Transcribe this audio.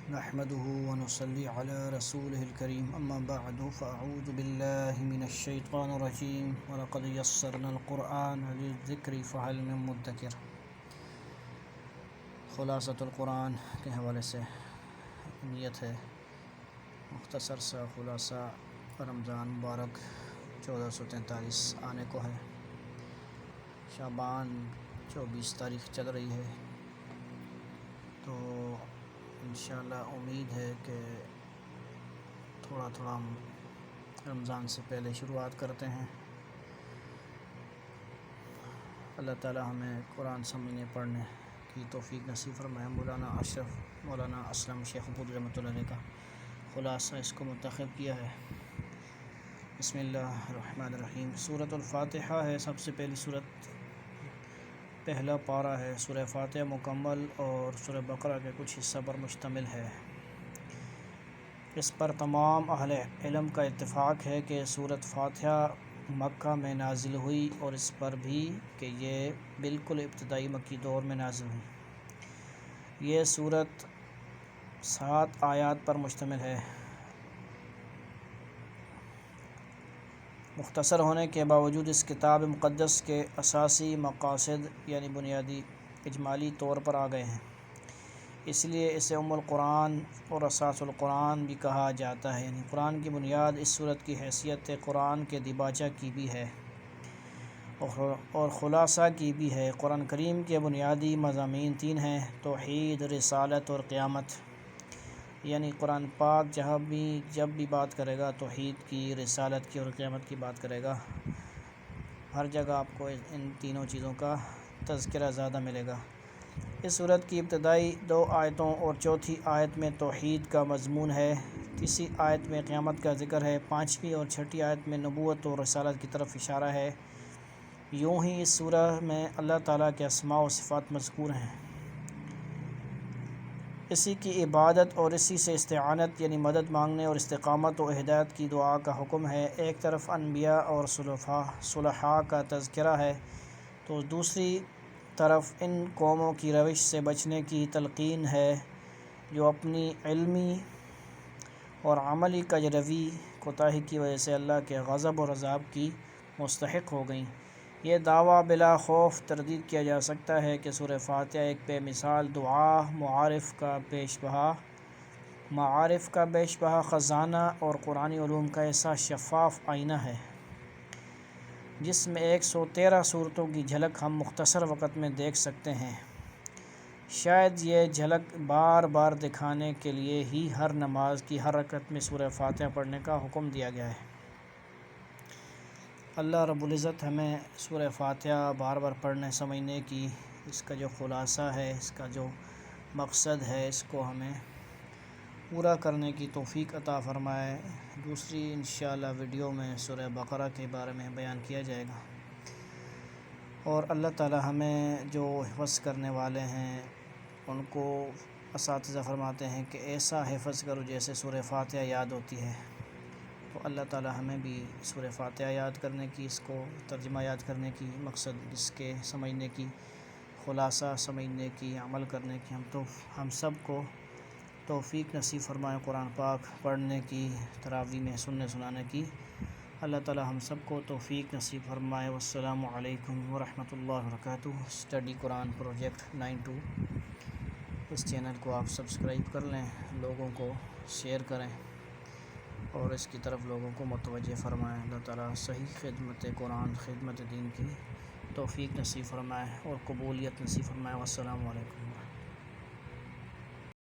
نحمده ونصلي على رسوله الكريم اما بعد فاعوذ بالله من الشیطان الرجیم ولقد یسرنا القرآن للذکر فهل من مدکر۔ خلاصۃ القرآن کے حوالے سے نیت ہے مختصر سا خلاصہ رمضان مبارک 1443 آنے کو ہے۔ شعبان 24 تاریخ چل رہی ہے، تو انشاءاللہ امید ہے کہ تھوڑا ہم رمضان سے پہلے شروعات کرتے ہیں۔ اللہ تعالی ہمیں قرآن سمجھنے پڑھنے کی توفیق نصیب فرمائے۔ مولانا اسلم شیخ پوری رحمۃ اللہ علیہ کا خلاصہ اس کو منتخب کیا ہے۔ بسم اللہ الرحمن الرحیم۔ سورۃ الفاتحہ ہے سب سے پہلی سورت، پہلا پارہ ہے۔ سورہ فاتحہ مکمل اور سورہ بقرہ کے کچھ حصہ پر مشتمل ہے۔ اس پر تمام اہل علم کا اتفاق ہے کہ سورۃ فاتحہ مکہ میں نازل ہوئی، اور اس پر بھی کہ یہ بالکل ابتدائی مکی دور میں نازل ہوئی۔ یہ سورت 7 آیات پر مشتمل ہے۔ مختصر ہونے کے باوجود اس کتاب مقدس کے اساسی مقاصد یعنی بنیادی اجمالی طور پر آ گئے ہیں، اس لیے اسے ام القرآن اور اساس القرآن بھی کہا جاتا ہے۔ یعنی قرآن کی بنیاد اس صورت کی حیثیت قرآن کے دیباچہ کی بھی ہے اور خلاصہ کی بھی ہے۔ قرآن کریم کے بنیادی مضامین 3 ہیں: توحید، رسالت اور قیامت۔ یعنی قرآن پاک جب بھی بات کرے گا توحید کی، رسالت کی اور قیامت کی بات کرے گا۔ ہر جگہ آپ کو ان تینوں چیزوں کا تذکرہ زیادہ ملے گا۔ اس سورت کی ابتدائی 2 آیتوں اور چوتھی آیت میں توحید کا مضمون ہے، تیسری آیت میں قیامت کا ذکر ہے، 5ویں اور 6ٹھی آیت میں نبوت اور رسالت کی طرف اشارہ ہے۔ یوں ہی اس سورہ میں اللہ تعالیٰ کے اسماء و صفات مذکور ہیں، اسی کی عبادت اور اسی سے استعانت یعنی مدد مانگنے اور استقامت و ہدایت کی دعا کا حکم ہے۔ ایک طرف انبیاء اور صلحاء کا تذکرہ ہے، تو دوسری طرف ان قوموں کی روش سے بچنے کی تلقین ہے جو اپنی علمی اور عملی کجروی کوتاہی کی وجہ سے اللہ کے غضب اور عذاب کی مستحق ہو گئیں۔ یہ دعویٰ بلا خوف تردید کیا جا سکتا ہے کہ سورہ فاتحہ ایک بے مثال دعا، معارف کا بیش بہا خزانہ اور قرآنی علوم کا ایسا شفاف آئینہ ہے جس میں 113 صورتوں کی جھلک ہم مختصر وقت میں دیکھ سکتے ہیں۔ شاید یہ جھلک بار بار دکھانے کے لیے ہی ہر نماز کی ہر رکعت میں سورہ فاتحہ پڑھنے کا حکم دیا گیا ہے۔ اللہ رب العزت ہمیں سورہ فاتحہ بار بار پڑھنے سمجھنے کی، اس کا جو خلاصہ ہے، اس کا جو مقصد ہے، اس کو ہمیں پورا کرنے کی توفیق عطا فرمائے۔ دوسری انشاءاللہ ویڈیو میں سورہ بقرہ کے بارے میں بیان کیا جائے گا، اور اللہ تعالی ہمیں جو حفظ کرنے والے ہیں ان کو اساتذہ فرماتے ہیں کہ ایسا حفظ کرو جیسے سورہ فاتحہ یاد ہوتی ہے۔ تو اللہ تعالی ہمیں بھی سورہ فاتحہ یاد کرنے کی، اس کو ترجمہ یاد کرنے کی، مقصد اس کے سمجھنے کی، خلاصہ سمجھنے کی، عمل کرنے کی ہم سب کو توفیق نصیب فرمائے۔ قرآن پاک پڑھنے کی، تراویح میں سننے سنانے کی اللہ تعالی ہم سب کو توفیق نصیب فرمائے۔ والسلام علیکم ورحمۃ اللہ وبرکاتہ۔ اسٹڈی قرآن پروجیکٹ 92، اس چینل کو آپ سبسکرائب کر لیں، لوگوں کو شیئر کریں اور اس کی طرف لوگوں کو متوجہ فرمائیں۔ اللہ تعالیٰ صحیح خدمت قرآن، خدمت دین کی توفیق نصیب فرمائے اور قبولیت نصیب فرمائے۔ والسلام علیکم۔